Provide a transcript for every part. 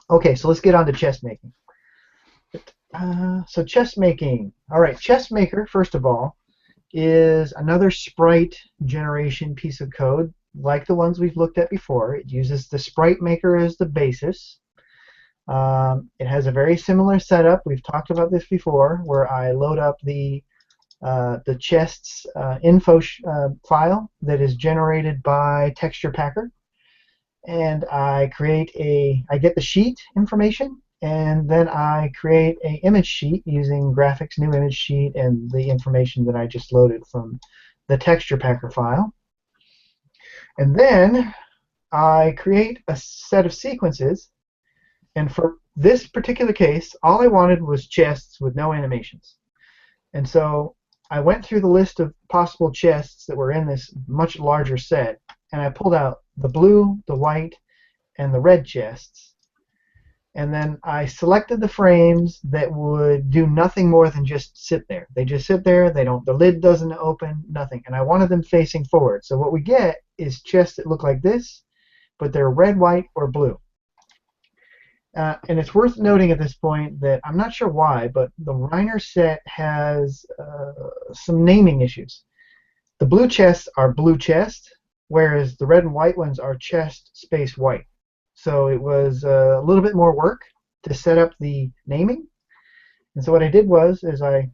Okay, so let's get on to chest making. So chest making. All right, chest maker, first of all, is another sprite generation piece of code like the ones we've looked at before. It uses the sprite maker as the basis. It has a very similar setup. We've talked about this before, where I load up the chest's info file that is generated by Texture Packer, and I get the sheet information, and then I create an image sheet using graphics new image sheet and the information that I just loaded from the Texture Packer file. And then I create a set of sequences, and for this particular case, all I wanted was chests with no animations. And so I went through the list of possible chests that were in this much larger set, and I pulled out the blue, the white, and the red chests. And then I selected the frames that would do nothing more than just sit there. They just sit there, the lid doesn't open, nothing. And I wanted them facing forward. So what we get is chests that look like this, but they're red, white, or blue. And it's worth noting at this point that I'm not sure why, but the Reiner set has some naming issues. The blue chests are blue chest, whereas the red and white ones are chest space white. So it was a little bit more work to set up the naming. And so what I did was I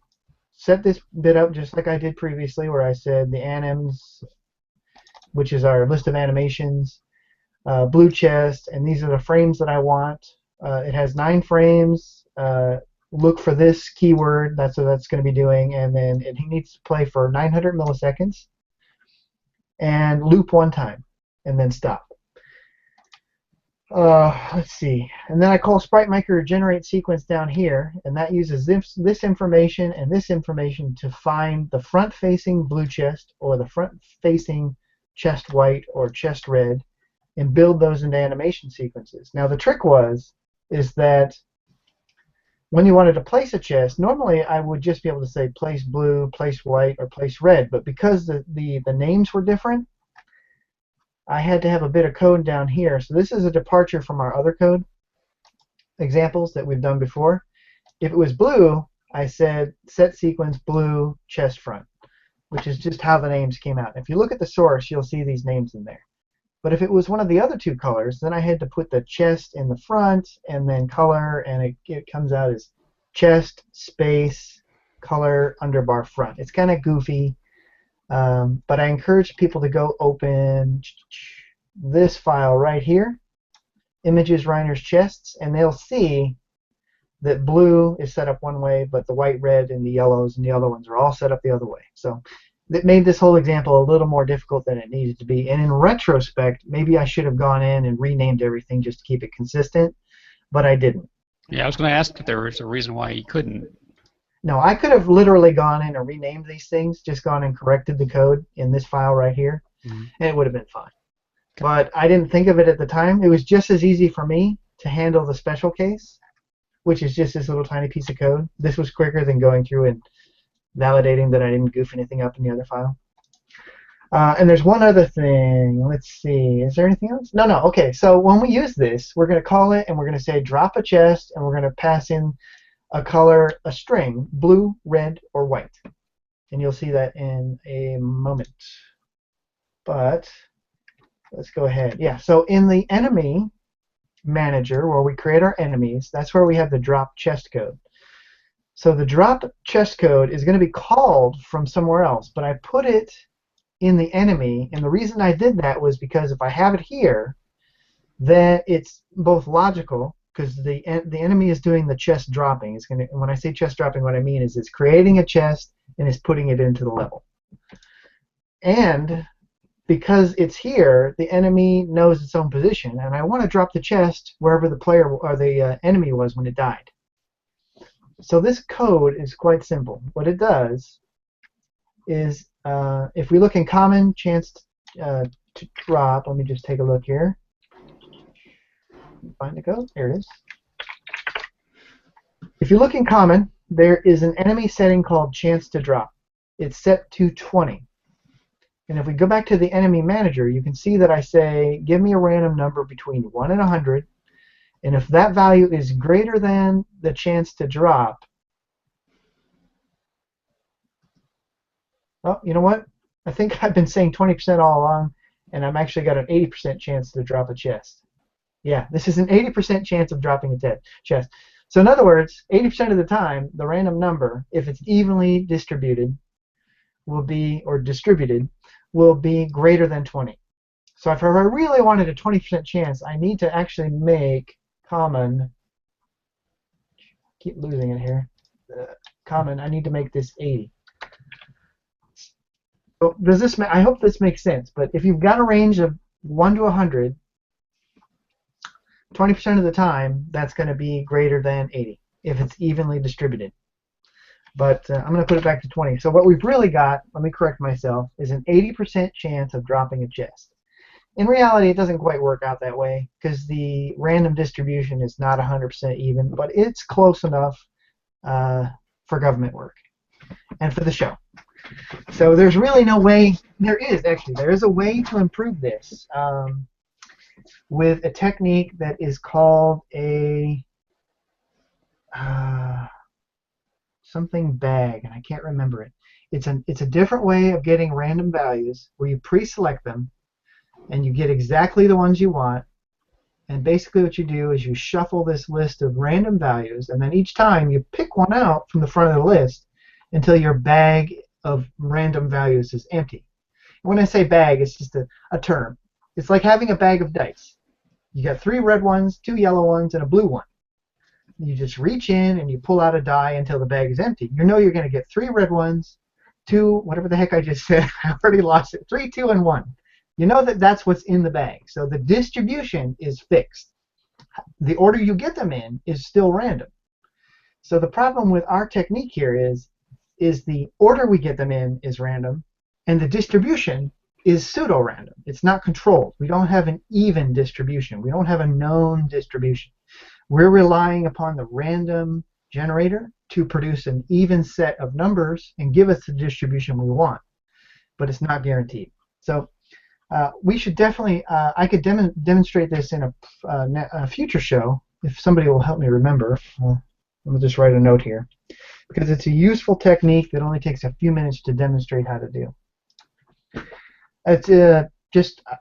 set this bit up just like I did previously, where I said the anims, which is our list of animations, blue chest, and these are the frames that I want. It has 9 frames. Look for this keyword. That's what that's going to be doing, and then it needs to play for 900 milliseconds and loop 1 time, and then stop. Let's see. And then I call sprite MicroGenerate Sequence down here, and that uses this information and this information to find the front-facing blue chest or the front-facing chest white or chest red, and build those into animation sequences. Now the trick is that when you wanted to place a chest, normally I would just be able to say place blue, place white, or place red, but because the names were different, I had to have a bit of code down here. So this is a departure from our other code examples that we've done before. If it was blue, I said set sequence blue chest front, which is just how the names came out. If you look at the source, you'll see these names in there. But if it was one of the other 2 colors, then I had to put the chest in the front and then color, and it comes out as chest space color underbar front. It's kind of goofy, but I encourage people to go open this file right here, images Reiner's chests, and they'll see that blue is set up one way, but the white, red, and the yellows and the other ones are all set up the other way. So that made this whole example a little more difficult than it needed to be. And in retrospect, maybe I should have gone in and renamed everything just to keep it consistent, but I didn't. Yeah, I was going to ask if there was a reason why you couldn't. No, I could have literally gone in and renamed these things, just gone and corrected the code in this file right here, and it would have been fine. Okay. But I didn't think of it at the time. It was just as easy for me to handle the special case, which is just this little tiny piece of code. This was quicker than going through and validating that I didn't goof anything up in the other file. And there's one other thing. Let's see. Is there anything else? No. Okay. So when we use this, we're going to call it, and we're going to say drop a chest, and we're going to pass in a color, a string, blue, red, or white. And you'll see that in a moment. But let's go ahead. Yeah. So in the enemy manager, where we create our enemies, that's where we have the drop chest code. So the drop chest code is going to be called from somewhere else, but I put it in the enemy, and the reason I did that was because if I have it here, then it's both logical, because the enemy is doing the chest dropping. It's going to, when I say chest dropping, what I mean is it's creating a chest and it's putting it into the level. And because it's here, the enemy knows its own position, and I want to drop the chest wherever the player or the enemy was when it died. So this code is quite simple. What it does is, if we look in common, chance to drop, let me just take a look here. Find the code. There it is. If you look in common, there is an enemy setting called chance to drop. It's set to 20. And if we go back to the enemy manager, you can see that I say, give me a random number between 1 and 100, And if that value is greater than the chance to drop, well, you know what? I think I've been saying 20% all along, and I've actually got an 80% chance to drop a chest. Yeah, this is an 80% chance of dropping a chest. So in other words, 80% of the time, the random number, if it's evenly distributed, will be, or distributed, will be greater than 20. So if I really wanted a 20% chance, I need to actually make common, keep losing it here, common, I need to make this 80. So does this, I hope this makes sense, but if you've got a range of 1 to 100, 20% of the time, that's going to be greater than 80 if it's evenly distributed. But I'm going to put it back to 20. So what we've really got, let me correct myself, is an 80% chance of dropping a chest. In reality, it doesn't quite work out that way because the random distribution is not 100% even, but it's close enough for government work and for the show. So there's really no way, there is a way to improve this with a technique that is called a something bag, and I can't remember it. It's a different way of getting random values where you pre-select them and you get exactly the ones you want, and basically what you do is you shuffle this list of random values, and then each time you pick one out from the front of the list until your bag of random values is empty. When I say bag, it's just a term. It's like having a bag of dice. You got 3 red ones, 2 yellow ones, and a blue one. You just reach in and you pull out a die until the bag is empty. You know you're going to get 3 red ones, 2, whatever the heck I just said, I already lost it, 3, 2, and 1. You know that that's what's in the bag. So the distribution is fixed. The order you get them in is still random. So the problem with our technique here is the order we get them in is random, and the distribution is pseudo-random. It's not controlled. We don't have an even distribution. We don't have a known distribution. We're relying upon the random generator to produce an even set of numbers and give us the distribution we want, but it's not guaranteed. So we should definitely, I could demonstrate this in a future show if somebody will help me remember. I'll just write a note here, because it's a useful technique that only takes a few minutes to demonstrate how to do. It's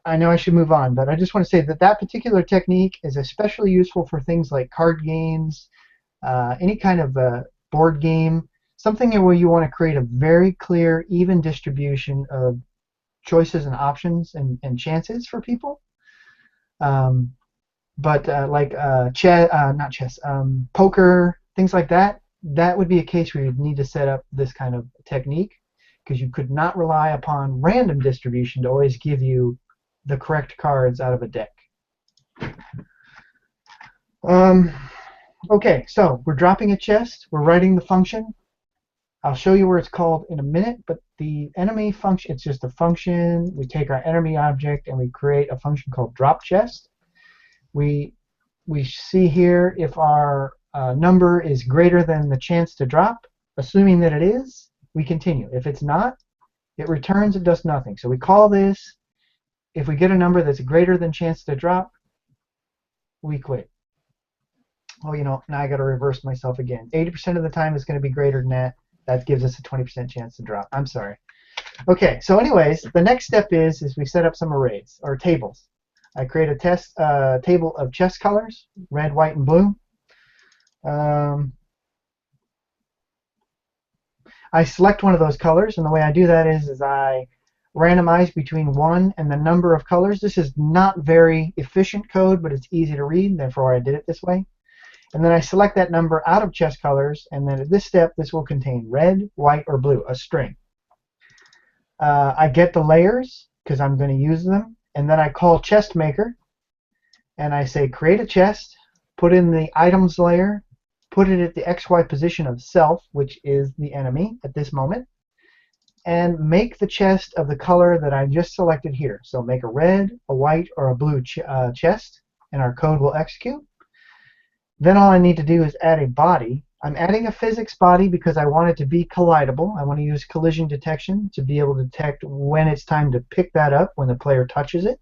I know I should move on, but I just want to say that particular technique is especially useful for things like card games, any kind of board game, something where you want to create a very clear, even distribution of choices and options and chances for people. But like not chess, poker, things like that, that would be a case where you'd need to set up this kind of technique, because you could not rely upon random distribution to always give you the correct cards out of a deck. Okay, so we're dropping a chest, we're writing the function. I'll show you where it's called in a minute, but the enemy function, it's just a function. We take our enemy object and we create a function called drop chest. We see here if our number is greater than the chance to drop. Assuming that it is, we continue. If it's not, it returns, it does nothing. So we call this, if we get a number that's greater than chance to drop, we quit. Oh, you know, now I got to reverse myself again. 80% of the time it's going to be greater than that. That gives us a 20% chance to drop. I'm sorry. Okay, so anyways, the next step is we set up some arrays, or tables. I create a table of chest colors, red, white, and blue. I select one of those colors, and the way I do that is I randomize between 1 and the number of colors. This is not very efficient code, but it's easy to read, therefore I did it this way. And then I select that number out of chest colors, and then at this step, this will contain red, white, or blue, a string. I get the layers, because I'm going to use them, and then I call chest maker, and I say create a chest, put in the items layer, put it at the XY position of self, which is the enemy at this moment, and make the chest of the color that I just selected here. So make a red, a white, or a blue chest, and our code will execute. Then all I need to do is add a body. I'm adding a physics body because I want it to be collidable. I want to use collision detection to be able to detect when it's time to pick that up when the player touches it.